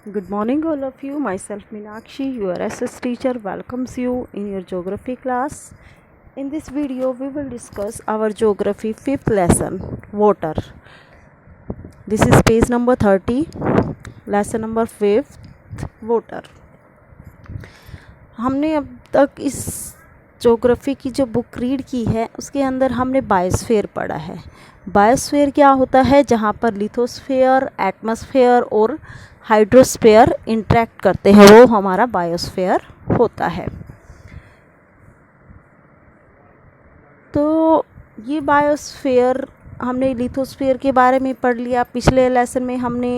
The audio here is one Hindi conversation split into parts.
Good morning, all of you. Myself Meenakshi, your SS teacher, welcomes you in your geography class. In this video, we will discuss our geography 5th lesson, water. This is page number 30, lesson number 5th, water. हमने अब तक इस ज्योग्राफी की जो बुक रीड की है उसके अंदर हमने बायोस्फीयर पढ़ा है। बायोस्फीयर क्या होता है? जहाँ पर लिथोस्फीयर, एटमॉस्फेयर और हाइड्रोस्फीयर इंटरेक्ट करते हैं, वो हमारा बायोस्फीयर होता है। तो ये बायोस्फीयर हमने लिथोस्फीयर के बारे में पढ़ लिया, पिछले लेसन में हमने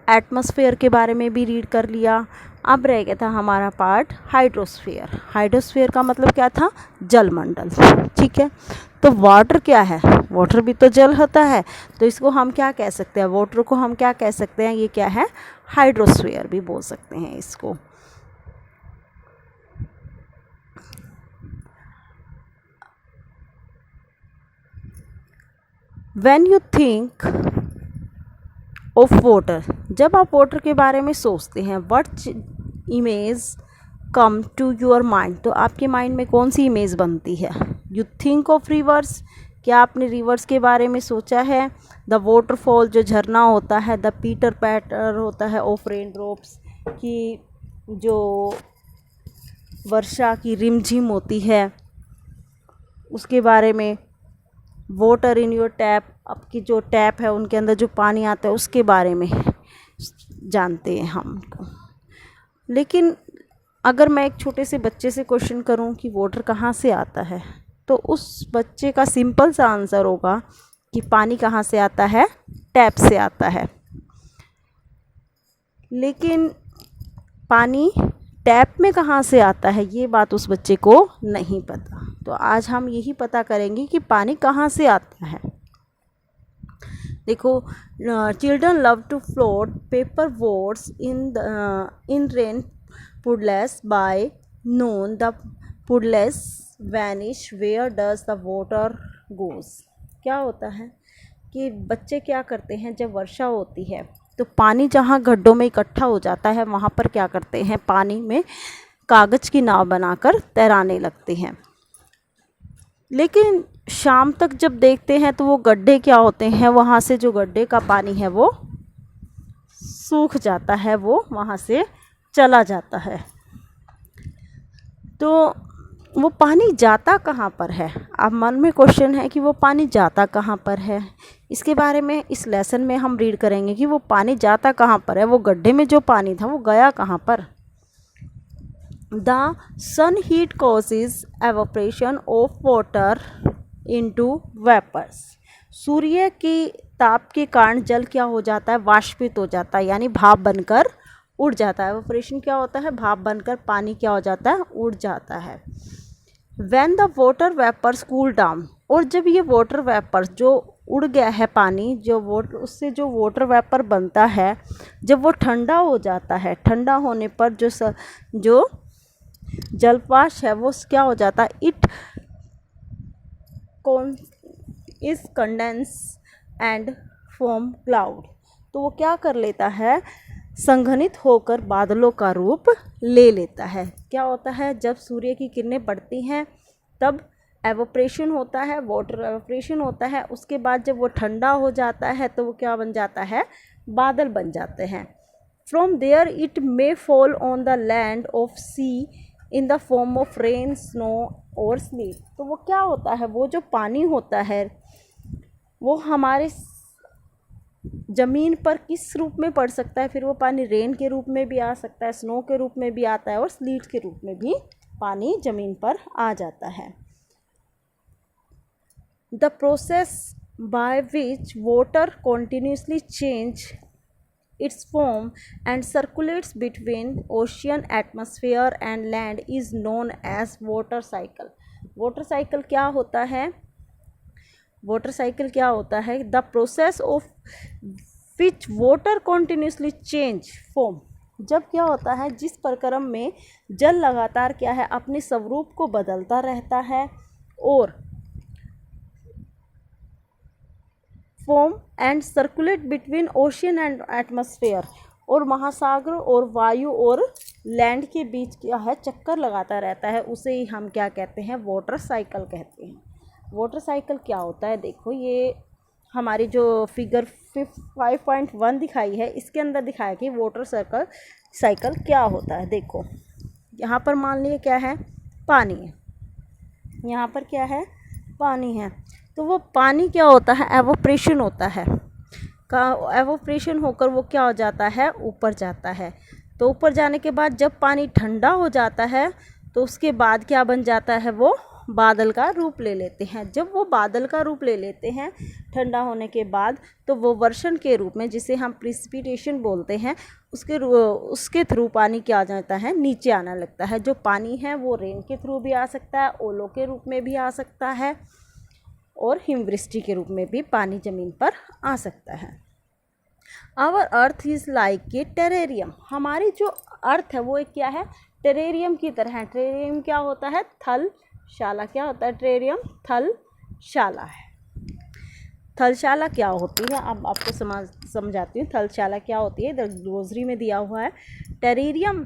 एटमॉस्फेयर के बारे में भी रीड कर लिया। अब रह गया था हमारा पार्ट हाइड्रोस्फीयर। हाइड्रोस्फीयर का मतलब क्या था? जलमंडल। ठीक है, तो वाटर क्या है? वाटर भी तो जल होता है, तो इसको हम क्या कह सकते हैं? वाटर को हम क्या कह सकते हैं? ये क्या है? हाइड्रोस्फीयर भी बोल सकते हैं इसको। When you think of water, जब आप वाटर के बारे में सोचते हैं, what image come to your mind? तो आपके माइंड में कौन सी इमेज बनती है? You think of rivers, क्या आपने रिवर्स के बारे में सोचा है? द वाटरफॉल, जो झरना होता है। द पीटर पैटर होता है ऑफ रेन ड्रॉप्स, की जो वर्षा की रिमझिम होती है उसके बारे में। वाटर इन योर टैप, आपकी जो टैप है उनके अंदर जो पानी आता है उसके बारे में जानते हैं हम। लेकिन अगर मैं एक छोटे से बच्चे से क्वेश्चन करूं कि वाटर कहाँ से आता है, तो उस बच्चे का सिंपल सा आंसर होगा कि पानी कहाँ से आता है? टैप से आता है। लेकिन पानी टैप में कहाँ से आता है, ये बात उस बच्चे को नहीं पता। तो आज हम यही पता करेंगे कि पानी कहाँ से आता है। देखो, children love to float paper boats in rain puddles by noon the puddles vanish where does the water goes. क्या होता है कि बच्चे क्या करते हैं, जब वर्षा होती है तो पानी जहाँ गड्ढों में इकट्ठा हो जाता है वहाँ पर क्या करते हैं? पानी में कागज़ की नाव बनाकर तैराने लगते हैं। लेकिन शाम तक जब देखते हैं तो वो गड्ढे क्या होते हैं, वहाँ से जो गड्ढे का पानी है वो सूख जाता है, वो वहाँ से चला जाता है। तो वो पानी जाता कहाँ पर है? अब मन में क्वेश्चन है कि वो पानी जाता कहाँ पर है। इसके बारे में इस लेसन में हम रीड करेंगे कि वो पानी जाता कहाँ पर है। वो गड्ढे में जो पानी था वो गया कहाँ पर? The sun heat causes evaporation of water into vapours. सूर्य की ताप के कारण जल क्या हो जाता है? वाष्पित हो जाता है, यानी भाप बनकर उड़ जाता है। एवोपरेशन क्या होता है? भाप बनकर पानी क्या हो जाता है? उड़ जाता है। When the water vapors cool down, और जब ये वाटर वेपर जो उड़ गया है पानी, जो उससे जो वाटर वेपर बनता है, जब वो ठंडा हो जाता है, ठंडा होने पर जो जलवाष्प है वो क्या हो जाता है? It is condense and form cloud. तो वो क्या कर लेता है? संघनित होकर बादलों का रूप ले लेता है। क्या होता है? जब सूर्य की किरणें बढ़ती हैं तब एवोपरेशन होता है, वाटर एवोपरेशन होता है। उसके बाद जब वो ठंडा हो जाता है तो वो क्या बन जाता है? बादल बन जाते हैं। From there it may fall on the land of sea in the form of rain, snow और स्लीट। तो वो क्या होता है? वो जो पानी होता है वो हमारे ज़मीन पर किस रूप में पड़ सकता है? फिर वो पानी रेन के रूप में भी आ सकता है, स्नो के रूप में भी आता है और स्लीट के रूप में भी पानी ज़मीन पर आ जाता है। The process by which water continuously change its form and circulates between ocean, atmosphere and land is known as water cycle. Water cycle क्या होता है? वाटर साइकिल क्या होता है? The process of which water continuously change form. जब क्या होता है? जिस प्रक्रम में जल लगातार क्या है? अपने स्वरूप को बदलता रहता है और form and circulate between ocean and atmosphere, और महासागर और वायु और लैंड के बीच क्या है, चक्कर लगाता रहता है, उसे ही हम क्या कहते हैं, वाटर साइकिल कहते हैं। वाटर साइकिल क्या होता है, देखो ये हमारी जो फिगर 5.1 दिखाई है, इसके अंदर दिखाया कि वाटर साइकिल क्या होता है। देखो यहाँ पर मान लीजिए क्या है, पानी है, यहाँ पर क्या है, पानी है, तो वो पानी क्या होता है, एवोप्रेशन होता है, एवोप्रेशन होकर वो क्या हो जाता है, ऊपर जाता है। तो ऊपर जाने के बाद जब पानी ठंडा हो जाता है तो उसके बाद क्या बन जाता है, वो बादल का रूप ले लेते हैं। जब वो बादल का रूप ले लेते हैं ठंडा होने के बाद, तो वो वर्षण के रूप में, जिसे हम प्रिसिपिटेशन बोलते हैं, उसके थ्रू पानी क्या आ जाता है, नीचे आना लगता है। जो पानी है वो रेन के थ्रू भी आ सकता है, ओलों के रूप में भी आ सकता है, और हिमवृष्टि के रूप में भी पानी ज़मीन पर आ सकता है। Our earth is like a terrarium, हमारी जो अर्थ है वो एक क्या है, टेरेरियम की तरह है। टेरेरियम क्या होता है, थलशाला। क्या होता है टेरेरियम, थलशाला है। थलशाला क्या होती है, अब आपको समझाती हूँ थलशाला क्या होती है। इधर ग्लोसरी में दिया हुआ है, terrarium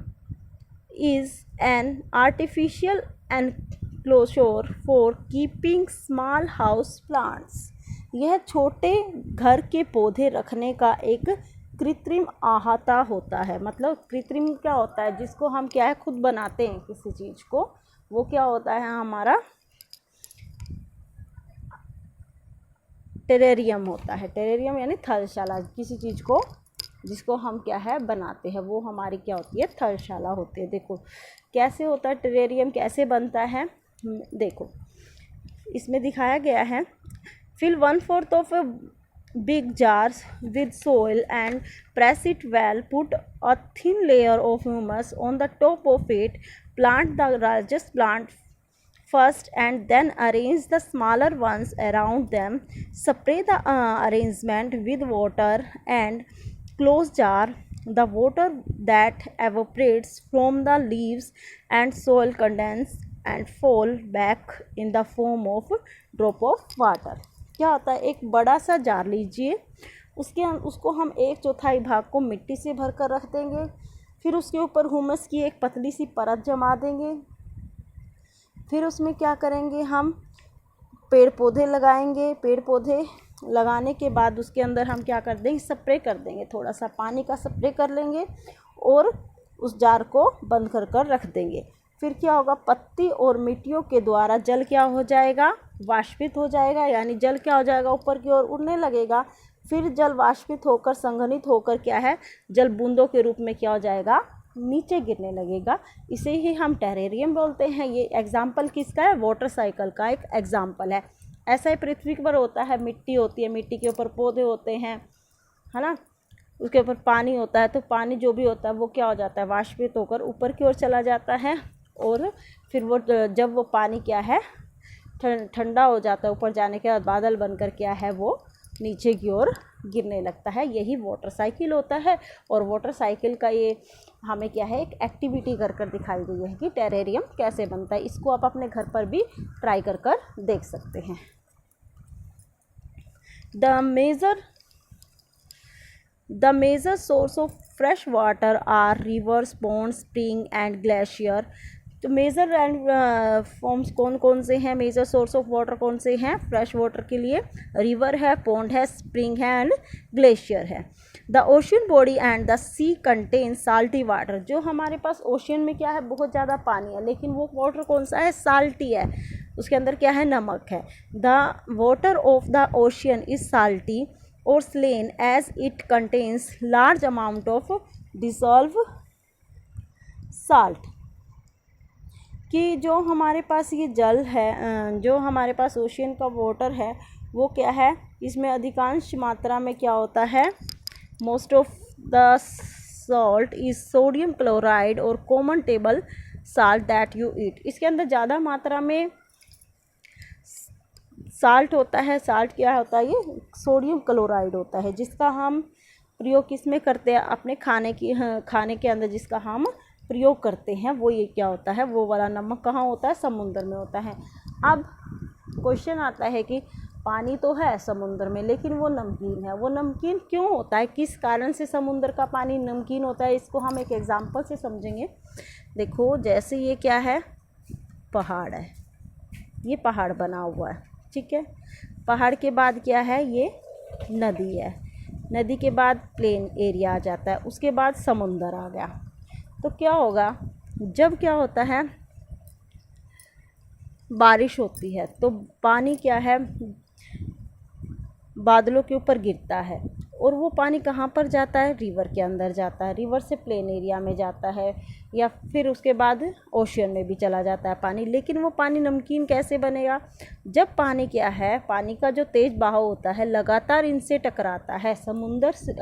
is an artificial enclosure for keeping small house plants, यह छोटे घर के पौधे रखने का एक कृत्रिम अहाता होता है। मतलब कृत्रिम क्या होता है, जिसको हम क्या है, खुद बनाते हैं किसी चीज़ को, वो क्या होता है, हमारा टेरेरियम होता है। टेरेरियम यानी थलशाला, किसी चीज़ को जिसको हम क्या है, बनाते हैं, वो हमारी क्या होती है, थलशाला होती है। देखो कैसे होता है टेरेरियम, कैसे बनता है, देखो इसमें दिखाया गया है। Fill 1/4 of a big jars with soil and press it well. Put a thin layer of humus on the top of it. Plant the largest plant first and then arrange the smaller ones around them. Spray the arrangement with water and close jar. The water that evaporates from the leaves and soil condense and fall back in the form of drop of water. क्या होता है, एक बड़ा सा जार लीजिए, उसको हम 1/4 भाग को मिट्टी से भर कर रख देंगे, फिर उसके ऊपर हुमस की एक पतली सी परत जमा देंगे, फिर उसमें क्या करेंगे, हम पेड़ पौधे लगाएंगे। पेड़ पौधे लगाने के बाद उसके अंदर हम क्या कर देंगे, स्प्रे कर देंगे, थोड़ा सा पानी का स्प्रे कर लेंगे और उस जार को बंद कर रख देंगे। फिर क्या होगा, पत्ती और मिट्टियों के द्वारा जल क्या हो जाएगा, वाष्पित हो जाएगा, यानी जल क्या हो जाएगा, ऊपर की ओर उड़ने लगेगा। फिर जल वाष्पित होकर संघनित होकर क्या है, जल बूंदों के रूप में क्या हो जाएगा, नीचे गिरने लगेगा। इसे ही हम टेरेरियम बोलते हैं। ये एग्जाम्पल किसका है, वाटर साइकिल का एक एग्जाम्पल है। ऐसा ही पृथ्वी पर होता है, मिट्टी होती है, मिट्टी के ऊपर पौधे होते हैं, है ना, उसके ऊपर पानी होता है, तो पानी जो भी होता है वो क्या हो जाता है, वाष्पित होकर ऊपर की ओर चला जाता है, और फिर वो जब वो पानी क्या है, ठंडा हो जाता है, ऊपर जाने के बाद बादल बनकर क्या है, वो नीचे की ओर गिरने लगता है। यही वाटर साइकिल होता है। और वाटर साइकिल का ये हमें क्या है, एक एक्टिविटी कर दिखाई गई है कि टेरेरियम कैसे बनता है। इसको आप अपने घर पर भी ट्राई कर देख सकते हैं। The major source of fresh water are rivers, ponds, spring and glacier. तो मेजर एंड फॉर्म्स कौन कौन से हैं, मेजर सोर्स ऑफ वाटर कौन से हैं फ्रेश वाटर के लिए, रिवर है, पॉन्ड है, स्प्रिंग है एंड ग्लेशियर है। The ocean body and the sea contain salty water, जो हमारे पास ओशन में क्या है, बहुत ज़्यादा पानी है, लेकिन वो वाटर कौन सा है, साल्टी है, उसके अंदर क्या है, नमक है। The water of the ocean is salty और saline as it contains large amount of dissolve salt, कि जो हमारे पास ये जल है, जो हमारे पास ओशियन का वाटर है, वो क्या है, इसमें अधिकांश मात्रा में क्या होता है, most of the salt is sodium chloride और common table salt that you eat. इसके अंदर ज़्यादा मात्रा में साल्ट होता है। साल्ट क्या होता है, ये सोडियम क्लोराइड होता है, जिसका हम प्रयोग किस में करते हैं, अपने खाने के अंदर जिसका हम प्रयोग करते हैं, वो ये क्या होता है, वो वाला नमक कहाँ होता है, समुद्र में होता है। अब क्वेश्चन आता है कि पानी तो है समुद्र में लेकिन वो नमकीन है। वो नमकीन क्यों होता है, किस कारण से समुद्र का पानी नमकीन होता है, इसको हम एक एग्जांपल से समझेंगे। देखो जैसे ये क्या है, पहाड़ है, ये पहाड़ बना हुआ है, ठीक है। पहाड़ के बाद क्या है, ये नदी है, नदी के बाद प्लेन एरिया आ जाता है, उसके बाद समुंदर आ गया। तो क्या होगा, जब क्या होता है बारिश होती है तो पानी क्या है बादलों के ऊपर गिरता है, और वो पानी कहाँ पर जाता है, रिवर के अंदर जाता है, रिवर से प्लेन एरिया में जाता है, या फिर उसके बाद ओशियन में भी चला जाता है पानी। लेकिन वो पानी नमकीन कैसे बनेगा, जब पानी क्या है, पानी का जो तेज़ बहाव होता है लगातार इनसे टकराता है, समुंदर से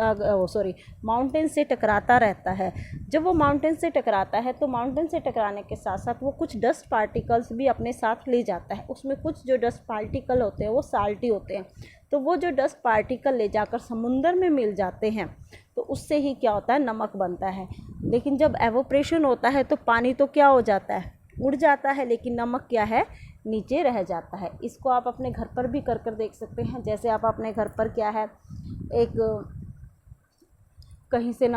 माउंटेन से टकराता रहता है। जब वो माउंटेन से टकराता है तो माउंटेन से टकराने के साथ साथ वो कुछ डस्ट पार्टिकल्स भी अपने साथ ले जाता है। उसमें कुछ जो डस्ट पार्टिकल होते हैं वो साल्टी होते हैं, तो वो जो डस्ट पार्टिकल ले जाकर समुंदर में मिल जाते हैं, तो उससे ही क्या होता है, नमक बनता है। लेकिन जब एवोप्रेशन होता है तो पानी तो क्या हो जाता है, उड़ जाता है, लेकिन नमक क्या है, नीचे रह जाता है। इसको आप अपने घर पर भी कर देख सकते हैं। जैसे आप अपने घर पर क्या है, एक कहीं से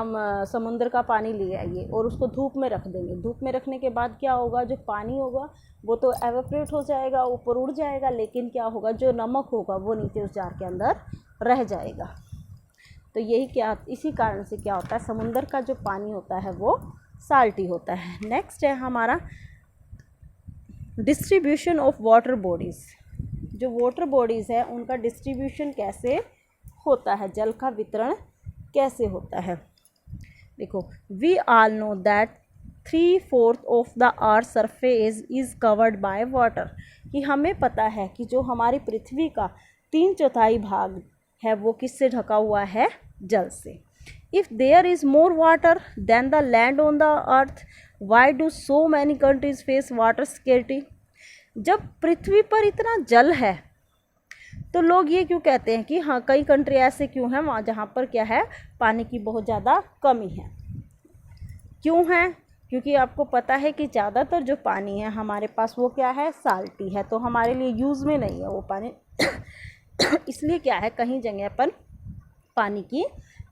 समुद्र का पानी ले आइए और उसको धूप में रख देंगे। धूप में रखने के बाद क्या होगा, जो पानी होगा वो तो एवेपोरेट हो जाएगा, ऊपर उड़ जाएगा, लेकिन क्या होगा, जो नमक होगा वो नीचे उस जार के अंदर रह जाएगा। तो यही क्या, इसी कारण से क्या होता है, समुद्र का जो पानी होता है वो साल्टी होता है। नेक्स्ट है हमारा डिस्ट्रीब्यूशन ऑफ वाटर बॉडीज़। जो वाटर बॉडीज़ है उनका डिस्ट्रीब्यूशन कैसे होता है, जल का वितरण कैसे होता है। देखो, we all know that 3/4 of the earth surface is covered by water, कि हमें पता है कि जो हमारी पृथ्वी का 3/4 भाग है वो किससे ढका हुआ है, जल से। If there is more water then the land on the earth, why do so many countries face water scarcity. जब पृथ्वी पर इतना जल है तो लोग ये क्यों कहते हैं कि हाँ, कई कंट्री ऐसे क्यों हैं वहाँ जहाँ पर क्या है, पानी की बहुत ज़्यादा कमी है। क्यों है, क्योंकि आपको पता है कि ज़्यादातर जो पानी है हमारे पास वो क्या है, साल्टी है, तो हमारे लिए यूज़ में नहीं है वो पानी। इसलिए क्या है, कहीं जगह पर पानी की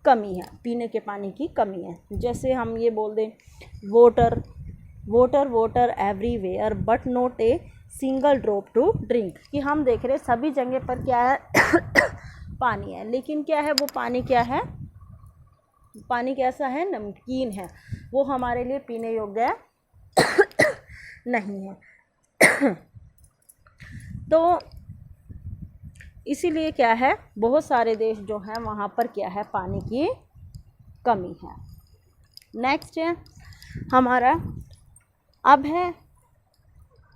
कमी है, पीने के पानी की कमी है। जैसे हम ये बोल दें, water water water everywhere but not a single drop to drink, कि हम देख रहे सभी जगह पर क्या है, पानी है, लेकिन क्या है, वो पानी क्या है, पानी कैसा है, नमकीन है, वो हमारे लिए पीने योग्य नहीं है। तो इसीलिए क्या है, बहुत सारे देश जो हैं वहाँ पर क्या है, पानी की कमी है। नेक्स्ट है हमारा, अब है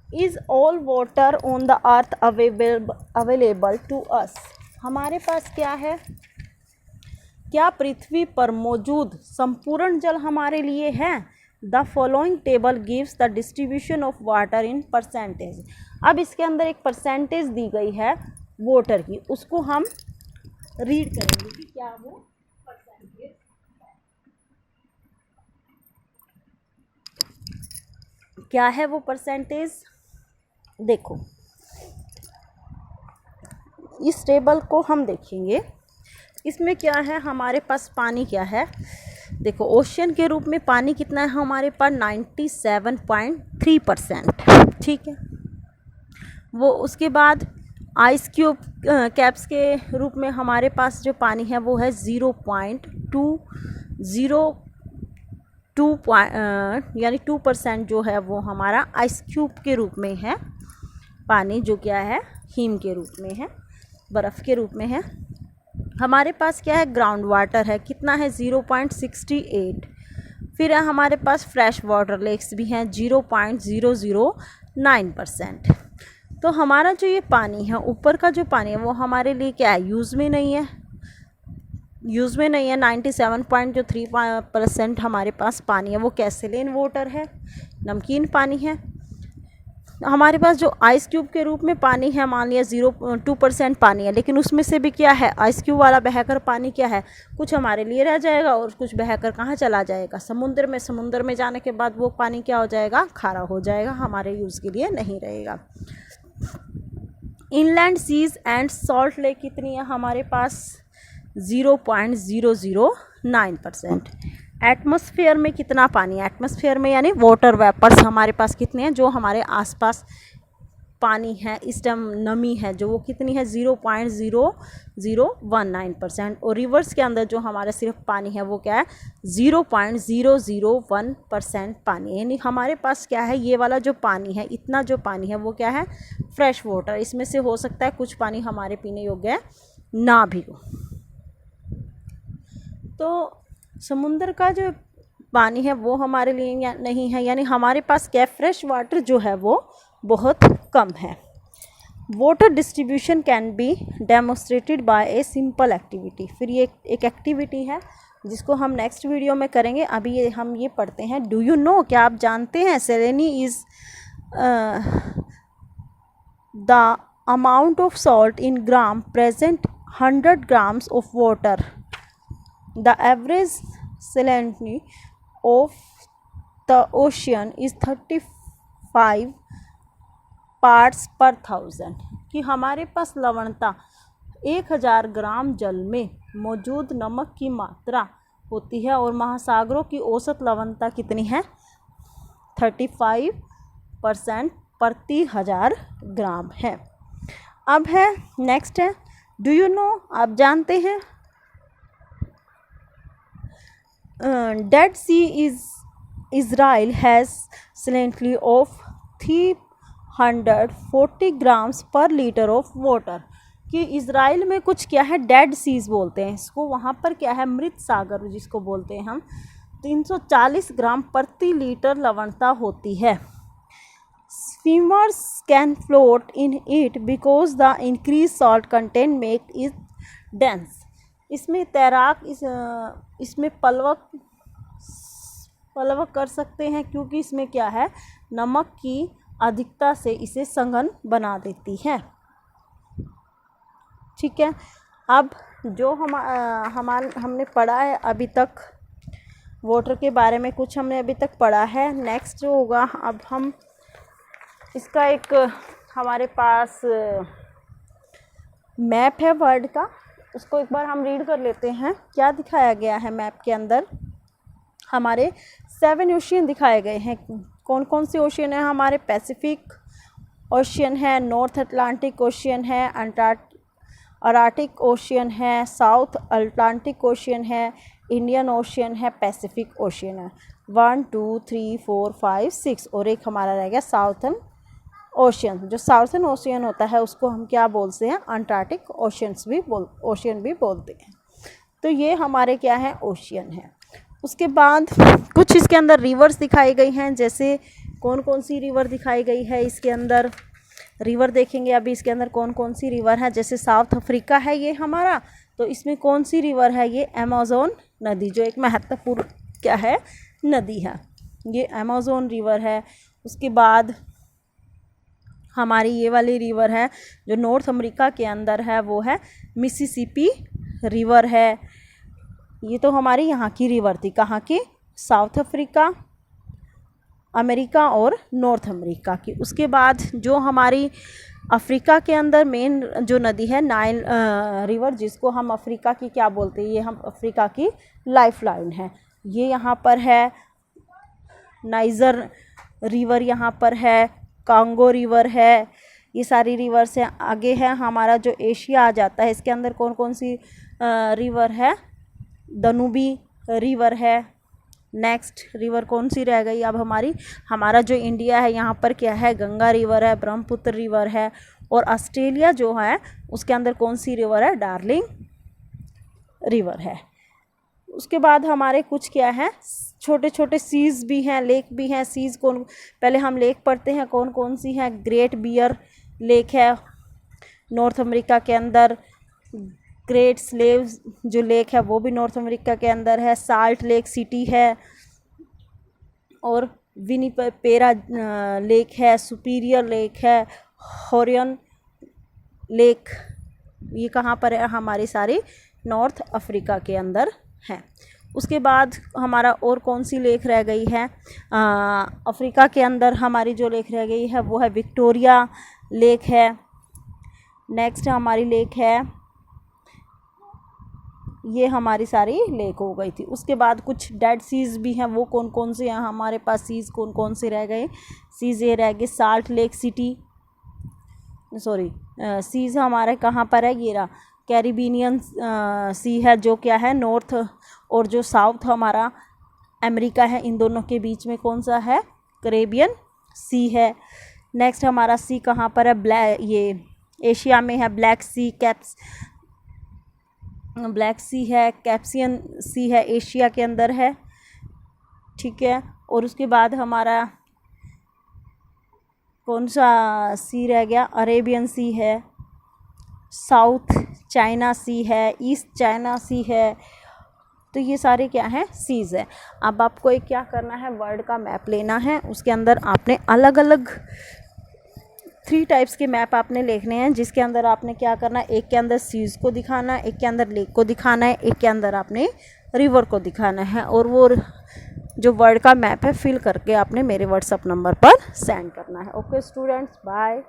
is all water on the earth available to us. हमारे पास क्या है, क्या पृथ्वी पर मौजूद संपूर्ण जल हमारे लिए है। The following table gives the distribution of water in percentage. अब इसके अंदर एक परसेंटेज दी गई है वाटर की, उसको हम रीड करेंगे कि क्या वो परसेंटेज क्या है, वो परसेंटेज। देखो, इस टेबल को हम देखेंगे, इसमें क्या है, हमारे पास पानी क्या है। देखो, ओशियन के रूप में पानी कितना है हमारे पास, 97.3%, ठीक है। वो उसके बाद आइस क्यूब कैप्स के रूप में हमारे पास जो पानी है वो है 0.202 यानी 2% जो है वो हमारा आइस क्यूब के रूप में है पानी, जो क्या है, हिम के रूप में है, बर्फ़ के रूप में है। हमारे पास क्या है, ग्राउंड वाटर है, कितना है, 0.68। फिर है हमारे पास फ्रेश वाटर लेक्स भी हैं, 0.009%। तो हमारा जो ये पानी है, ऊपर का जो पानी है वो हमारे लिए क्या है, यूज़ में नहीं है, यूज़ में नहीं है। 97.3% हमारे पास पानी है वो कैसे, लेन वाटर है, नमकीन पानी है। हमारे पास जो आइस क्यूब के रूप में पानी है, मान लिया 0.2% पानी है, लेकिन उसमें से भी क्या है, आइस क्यूब वाला बहकर पानी क्या है, कुछ हमारे लिए रह जाएगा और कुछ बहकर कहाँ चला जाएगा, समुद्र में। समुद्र में जाने के बाद वो पानी क्या हो जाएगा, खारा हो जाएगा, हमारे यूज़ के लिए नहीं रहेगा। Inland seas and salt lake कितनी है हमारे पास? 0.009%। एटमॉस्फेयर में कितना पानी है? एटमॉस्फेयर में यानी वाटर वेपर्स हमारे पास कितने हैं जो हमारे आसपास पानी है, इस टाइम नमी है जो वो कितनी है? 0.0019%। और रिवर्स के अंदर जो हमारा सिर्फ पानी है वो क्या है? 0.001% पानी। यानी हमारे पास क्या है, ये वाला जो पानी है, इतना जो पानी है वो क्या है? Fresh water. इसमें से हो सकता है कुछ पानी हमारे पीने योग्य ना भी हो। तो समुद्र का जो पानी है वो हमारे लिए नहीं है, यानी हमारे पास क्या? फ्रेश वाटर जो है वो बहुत कम है। Water distribution can be demonstrated by a simple activity. फिर ये एक एक्टिविटी है जिसको हम नेक्स्ट वीडियो में करेंगे। अभी हम ये पढ़ते हैं, डू यू नो, क्या आप जानते हैं, salinity is the amount of salt in gram present 100 grams of water. The average salinity of the ocean is 35 parts per thousand। कि हमारे पास लवणता 1000 ग्राम जल में मौजूद नमक की मात्रा होती है और महासागरों की औसत लवणता कितनी है? 35% प्रति 1000 ग्राम है। अब है नेक्स्ट है, डू यू नो, आप जानते हैं, dead sea is Israel has salinity of 340 grams per litre of water. कि इज़राइल में कुछ क्या है, डेड सीज बोलते हैं इसको, वहाँ पर क्या है, मृत सागर जिसको बोलते हैं हम, 340 ग्राम प्रति लीटर लवणता होती है। Swimmers can float in it because the increase salt content make it dense. इसमें तैराक इसमें पलवक कर सकते हैं क्योंकि इसमें क्या है, नमक की अधिकता से इसे सघन बना देती है। ठीक है, अब जो हमने पढ़ा है अभी तक वाटर के बारे में, कुछ हमने अभी तक पढ़ा है। नेक्स्ट जो होगा, अब हम इसका एक हमारे पास मैप है वर्ल्ड का, उसको एक बार हम रीड कर लेते हैं। क्या दिखाया गया है मैप के अंदर? हमारे 7 ओशियन दिखाए गए हैं। कौन कौन से ओशियन है हमारे? पैसिफिक ओशियन है, नॉर्थ अटलांटिक ओशियन है, अरार्टिक ओशियन है, साउथ अटलांटिक ओशियन है, इंडियन ओशियन है, पैसिफिक ओशियन है। 1 2 3 4 5 6 और एक हमारा रह गया साउथर्न ओशियन। जो साउथर्न ओशियन होता है उसको हम क्या बोलते हैं? अंटार्कटिक ओशियन भी बोलते हैं। तो ये हमारे क्या है? ओशियन है। उसके बाद कुछ इसके अंदर रिवर्स दिखाई गई हैं, जैसे कौन कौन सी रिवर दिखाई गई है इसके अंदर? रिवर देखेंगे अभी इसके अंदर कौन कौन सी रिवर है। जैसे साउथ अफ्रीका है ये हमारा, तो इसमें कौन सी रिवर है? ये अमेज़न नदी, जो एक महत्वपूर्ण क्या है, नदी है, ये अमेज़न रिवर है। उसके बाद हमारी ये वाली रिवर है जो नॉर्थ अमेरिका के अंदर है, वो है मिसिसिपी रिवर है। ये तो हमारी यहाँ की रिवर थी, कहाँ की? साउथ अफ्रीका, अमेरिका और नॉर्थ अमेरिका की। उसके बाद जो हमारी अफ्रीका के अंदर मेन जो नदी है, नाइल रिवर, जिसको हम अफ्रीका की क्या बोलते हैं, ये हम अफ्रीका की लाइफलाइन है। ये यहाँ पर है नाइजर रिवर, यहाँ पर है कांगो रिवर है, ये सारी रिवर से आगे है हमारा जो एशिया आ जाता है। इसके अंदर कौन कौन सी रिवर है? दनुबी रिवर है। नेक्स्ट रिवर कौन सी रह गई अब हमारा जो इंडिया है, यहाँ पर क्या है? गंगा रिवर है, ब्रह्मपुत्र रिवर है। और ऑस्ट्रेलिया जो है उसके अंदर कौन सी रिवर है? डार्लिंग रिवर है। उसके बाद हमारे कुछ क्या है, छोटे छोटे सीज भी हैं, लेक भी हैं। सीज कौन, पहले हम लेक पढ़ते हैं कौन कौन सी हैं। ग्रेट बियर लेक है नॉर्थ अमेरिका के अंदर। ग्रेट स्लेव जो लेक है वो भी नॉर्थ अमेरिका के अंदर है। साल्ट लेक सिटी है और विनिपेरा लेक है, सुपीरियर लेक है, होरियन लेक, ये कहाँ पर है? हमारी सारी नॉर्थ अफ्रीका के अंदर है। उसके बाद हमारा और कौन सी लेक रह गई है? अफ्रीका के अंदर हमारी जो लेक रह गई है वो है विक्टोरिया लेक है। नेक्स्ट हमारी लेक है, ये हमारी सारी लेक हो गई थी। उसके बाद कुछ डेड सीज भी हैं, वो कौन कौन से हैं हमारे पास, सीज कौन कौन से रह गए, सीज ये रह गए salt lake city, sorry seas हमारे कहाँ पर है, ये रहा कैरिबियन सी है जो क्या है नॉर्थ, और जो साउथ हमारा अमेरिका है, इन दोनों के बीच में कौन सा है, कैरेबियन सी है। नेक्स्ट हमारा सी कहाँ पर है, ये एशिया में है, ब्लैक सी है, कैप्सियन सी है, एशिया के अंदर है, ठीक है। और उसके बाद हमारा कौन सा सी रह गया, अरेबियन सी है, साउथ चाइना सी है, ईस्ट चाइना सी है। तो ये सारे क्या हैं, सीज़ है। अब आपको एक क्या करना है, वर्ल्ड का मैप लेना है, उसके अंदर आपने अलग अलग 3 टाइप्स के मैप आपने लिखने हैं, जिसके अंदर आपने क्या करना है, एक के अंदर सीज़ को दिखाना है, एक के अंदर लेक को दिखाना है, एक के अंदर आपने रिवर को दिखाना है, और वो जो वर्ल्ड का मैप है फिल करके आपने मेरे व्हाट्सअप नंबर पर सेंड करना है। Okay students, bye.